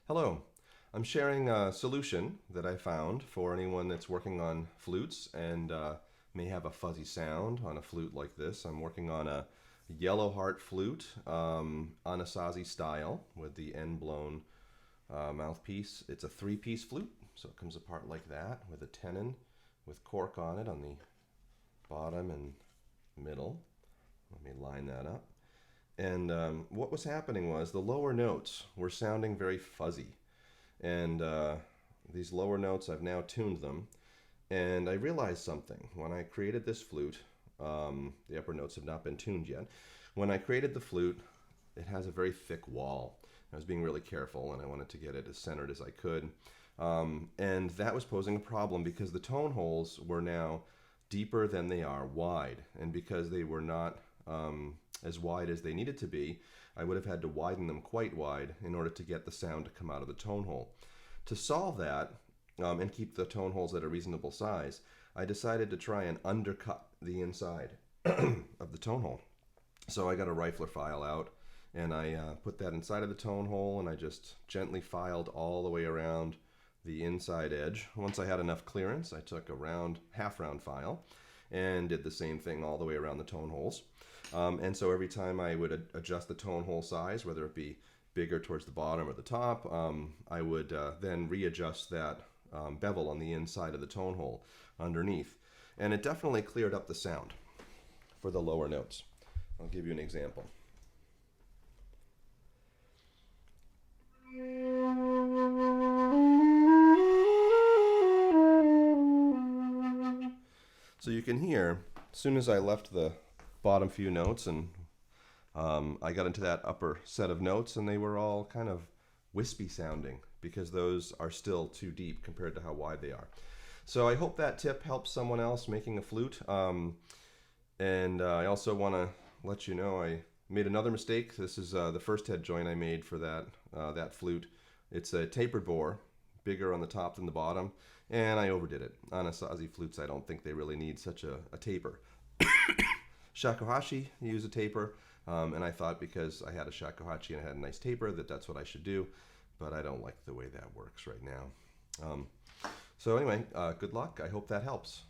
Hello. I'm sharing a solution that I found for anyone that's working on flutes and may have a fuzzy sound on a flute like this. I'm working on a Yellowheart flute, Anasazi style, with the end blown mouthpiece. It's a three-piece flute, so it comes apart like that with a tenon with cork on it on the bottom and middle. Let me line that up. And what was happening was the lower notes were sounding very fuzzy. And these lower notes, I've now tuned them. And I realized something. When I created this flute, the upper notes have not been tuned yet. When I created the flute, it has a very thick wall. I was being really careful and I wanted to get it as centered as I could. And that was posing a problem because the tone holes were now deeper than they are wide. And because they were not as wide as they needed to be, I would have had to widen them quite wide in order to get the sound to come out of the tone hole. To solve that and keep the tone holes at a reasonable size, I decided to try and undercut the inside of the tone hole. So I got a rifler file out and I put that inside of the tone hole and I just gently filed all the way around the inside edge. Once I had enough clearance, I took a round, half round file and did the same thing all the way around the tone holes. And so every time I would adjust the tone hole size, whether it be bigger towards the bottom or the top, I would then readjust that bevel on the inside of the tone hole underneath. And it definitely cleared up the sound for the lower notes. I'll give you an example. So you can hear, as soon as I left the bottom few notes and I got into that upper set of notes and they were all kind of wispy sounding because those are still too deep compared to how wide they are. So I hope that tip helps someone else making a flute. And I also want to let you know I made another mistake. This is the first head joint I made for that flute. It's a tapered bore, bigger on the top than the bottom, and I overdid it. Anasazi flutes, I don't think they really need such a taper. Shakuhachi use a taper, and I thought because I had a shakuhachi and I had a nice taper that's what I should do, but I don't like the way that works right now. So anyway, good luck. I hope that helps.